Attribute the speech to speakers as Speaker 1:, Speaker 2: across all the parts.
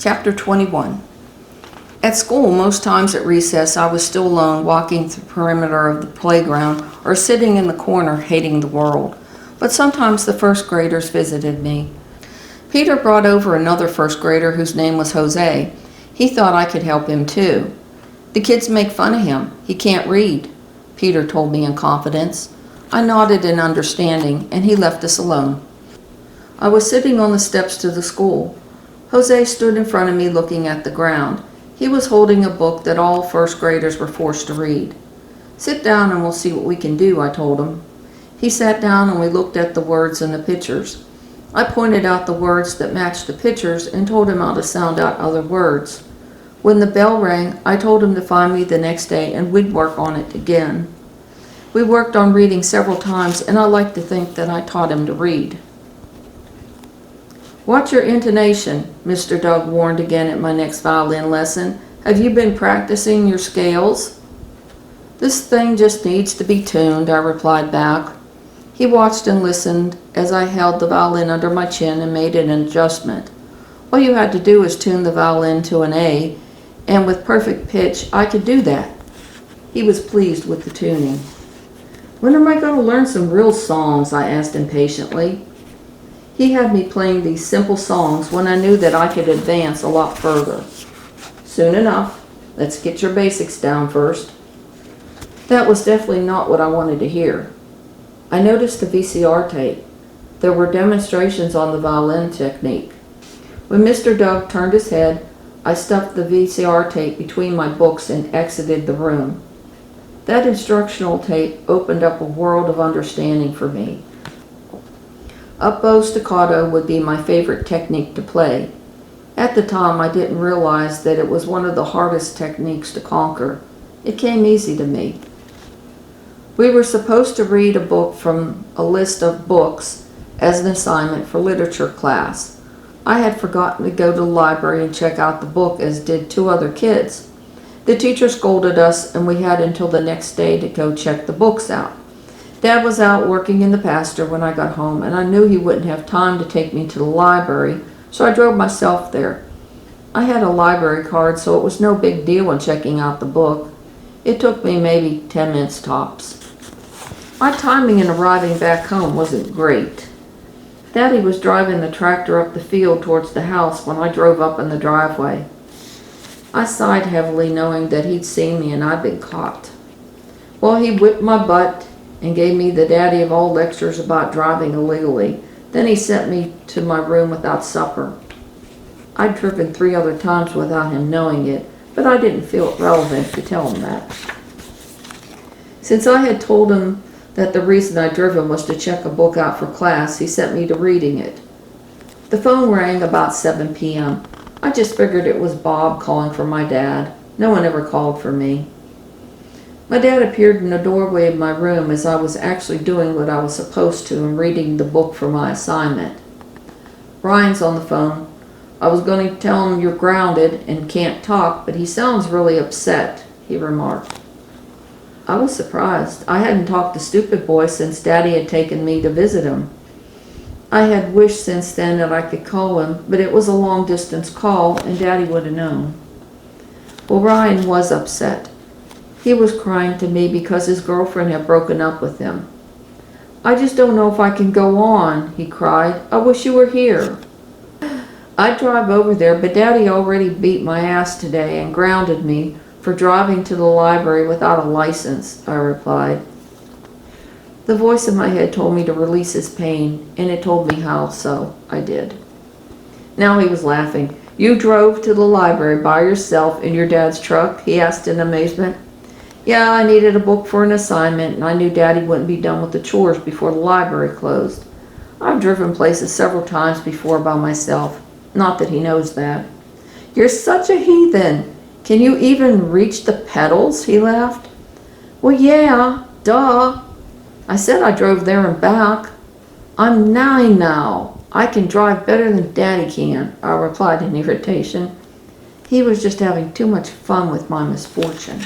Speaker 1: Chapter 21. At school, most times at recess, I was still alone, walking the perimeter of the playground or sitting in the corner hating the world. But sometimes the first graders visited me. Peter brought over another first grader whose name was Jose. He thought I could help him too. The kids make fun of him. He can't read, Peter told me in confidence. I nodded in understanding, and he left us alone. I was sitting on the steps to the school. Jose stood in front of me looking at the ground. He was holding a book that all first graders were forced to read. "Sit down and we'll see what we can do," I told him. He sat down and we looked at the words in the pictures. I pointed out the words that matched the pictures and told him how to sound out other words. When the bell rang, I told him to find me the next day and we'd work on it again. We worked on reading several times, and I like to think that I taught him to read. "Watch your intonation," Mr. Doug warned again at my next violin lesson. "Have you been practicing your scales?" "This thing just needs to be tuned," I replied back. He watched and listened as I held the violin under my chin and made an adjustment. All you had to do was tune the violin to an A, and with perfect pitch, I could do that. He was pleased with the tuning. "When am I going to learn some real songs?" I asked impatiently. He had me playing these simple songs when I knew that I could advance a lot further. "Soon enough. Let's get your basics down first." That was definitely not what I wanted to hear. I noticed the VCR tape. There were demonstrations on the violin technique. When Mr. Doug turned his head, I stuffed the VCR tape between my books and exited the room. That instructional tape opened up a world of understanding for me. Up-bow staccato would be my favorite technique to play. At the time, I didn't realize that it was one of the hardest techniques to conquer. It came easy to me. We were supposed to read a book from a list of books as an assignment for literature class. I had forgotten to go to the library and check out the book, as did two other kids. The teacher scolded us, and we had until the next day to go check the books out. Dad was out working in the pasture when I got home, and I knew he wouldn't have time to take me to the library, so I drove myself there. I had a library card, so it was no big deal in checking out the book. It took me maybe 10 minutes tops. My timing in arriving back home wasn't great. Daddy was driving the tractor up the field towards the house when I drove up in the driveway. I sighed heavily, knowing that he'd seen me and I'd been caught. Well, he whipped my butt and gave me the daddy of all lectures about driving illegally. Then he sent me to my room without supper. I'd driven 3 other times without him knowing it, but I didn't feel it relevant to tell him that. Since I had told him that the reason I'd driven was to check a book out for class, he sent me to reading it. The phone rang about 7 p.m. I just figured it was Bob calling for my dad. No one ever called for me. My dad appeared in the doorway of my room as I was actually doing what I was supposed to and reading the book for my assignment. "Brian's on the phone. I was going to tell him you're grounded and can't talk, but he sounds really upset," he remarked. I was surprised. I hadn't talked to Stupid Boy since Daddy had taken me to visit him. I had wished since then that I could call him, but it was a long-distance call, and Daddy would have known. Well, Ryan was upset. He was crying to me because his girlfriend had broken up with him. "I just don't know if I can go on," he cried. "I wish you were here." I'd drive over there, but Daddy already beat my ass today and grounded me for driving to the library without a license, I replied. The voice in my head told me to release his pain, and it told me how, so I did. Now he was laughing. "You drove to the library by yourself in your dad's truck?" he asked in amazement. "Yeah, I needed a book for an assignment, and I knew Daddy wouldn't be done with the chores before the library closed. I've driven places several times before by myself. Not that he knows that." "You're such a heathen. Can you even reach the pedals?" he laughed. "Well, yeah, duh. I said I drove there and back. I'm 9 now. I can drive better than Daddy can," I replied in irritation. He was just having too much fun with my misfortune.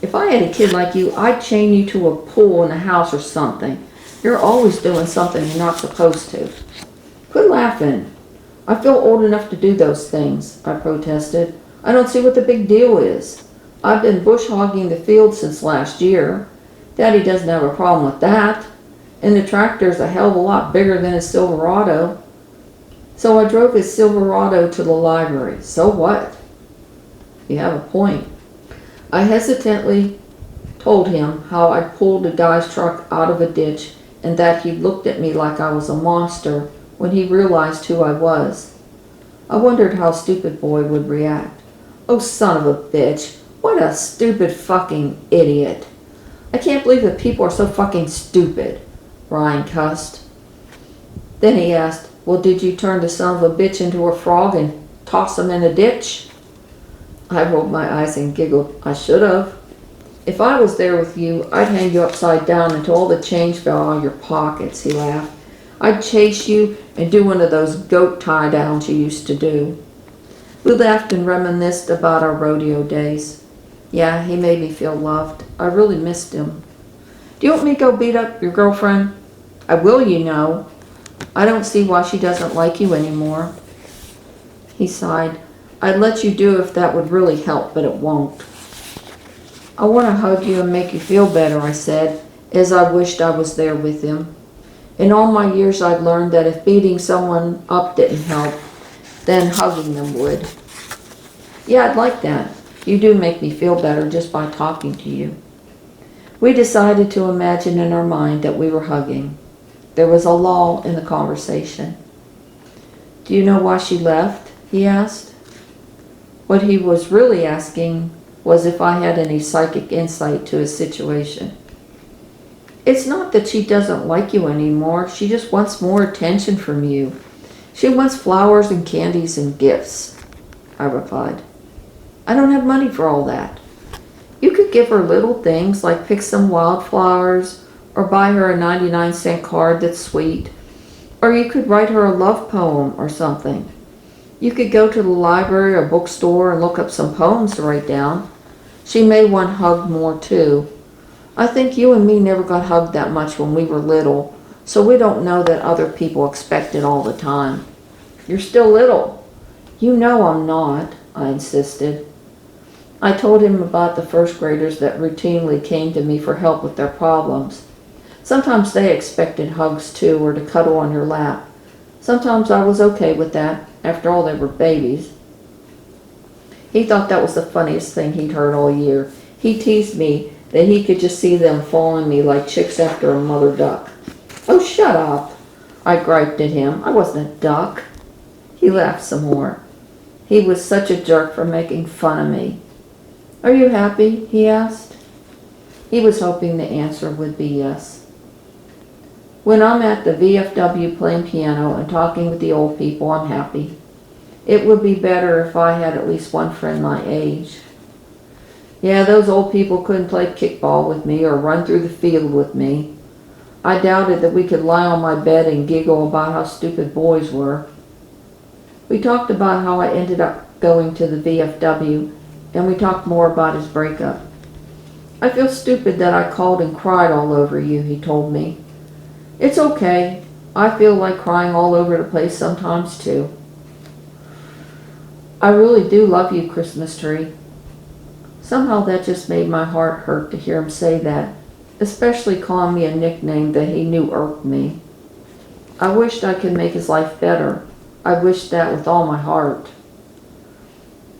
Speaker 1: "If I had a kid like you, I'd chain you to a pool in the house or something. You're always doing something you're not supposed to." "Quit laughing. I feel old enough to do those things, I protested. I don't see what the big deal is. I've been bush hogging the field since last year. Daddy doesn't have a problem with that. And the tractor's a hell of a lot bigger than his Silverado. So I drove his Silverado to the library. So what? You have a point. I hesitantly told him how I'd pulled a guy's truck out of a ditch and that he looked at me like I was a monster when he realized who I was. I wondered how Stupid Boy would react. Oh, son of a bitch. What a stupid fucking idiot. I can't believe that people are so fucking stupid, Ryan cussed. Then he asked, well, did you turn the son of a bitch into a frog and toss him in a ditch? I rolled my eyes and giggled. I should have. If I was there with you, I'd hang you upside down until all the change fell out of your pockets, he laughed. I'd chase you and do one of those goat tie-downs you used to do. We laughed and reminisced about our rodeo days. Yeah, he made me feel loved. I really missed him. Do you want me to go beat up your girlfriend? I will, you know. I don't see why she doesn't like you anymore. He sighed. I'd let you do if that would really help, but it won't. I want to hug you and make you feel better, I said, as I wished I was there with him. In all my years, I'd learned that if beating someone up didn't help, then hugging them would. Yeah, I'd like that. You do make me feel better just by talking to you. We decided to imagine in our mind that we were hugging. There was a lull in the conversation. Do you know why she left? He asked. What he was really asking was if I had any psychic insight to his situation. It's not that she doesn't like you anymore. She just wants more attention from you. She wants flowers and candies and gifts, I replied. I don't have money for all that. You could give her little things like pick some wildflowers or buy her a 99-cent card that's sweet. Or you could write her a love poem or something. You could go to the library or bookstore and look up some poems to write down. She may want hugged more too. I think you and me never got hugged that much when we were little, so we don't know that other people expect it all the time. You're still little. You know I'm not, I insisted. I told him about the first graders that routinely came to me for help with their problems. Sometimes they expected hugs too, or to cuddle on your lap. Sometimes I was okay with that. After all, they were babies. He thought that was the funniest thing he'd heard all year. He teased me that he could just see them following me like chicks after a mother duck. Oh, shut up, I griped at him. I wasn't a duck. He laughed some more. He was such a jerk for making fun of me. Are you happy? He asked. He was hoping the answer would be yes. When I'm at the VFW playing piano and talking with the old people, I'm happy. It would be better if I had at least one friend my age. Yeah, those old people couldn't play kickball with me or run through the field with me. I doubted that we could lie on my bed and giggle about how stupid boys were. We talked about how I ended up going to the VFW, and we talked more about his breakup. I feel stupid that I called and cried all over you, he told me. It's okay. I feel like crying all over the place sometimes too. I really do love you, Christmas tree. Somehow that just made my heart hurt to hear him say that, especially calling me a nickname that he knew irked me. I wished I could make his life better. I wished that with all my heart.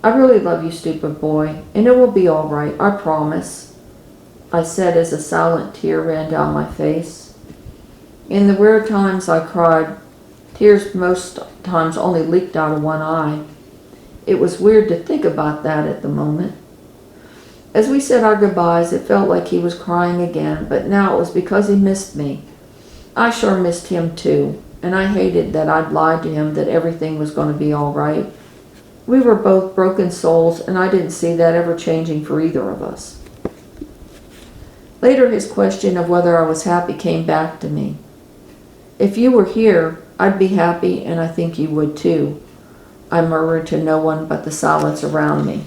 Speaker 1: I really love you, stupid boy, and it will be all right, I promise, I said as a silent tear ran down my face. In the rare times I cried, tears most times only leaked out of one eye. It was weird to think about that at the moment. As we said our goodbyes, it felt like he was crying again, but now it was because he missed me. I sure missed him too, and I hated that I'd lied to him that everything was going to be all right. We were both broken souls, and I didn't see that ever changing for either of us. Later, his question of whether I was happy came back to me. If you were here, I'd be happy, and I think you would too, I murmured to no one but the silence around me.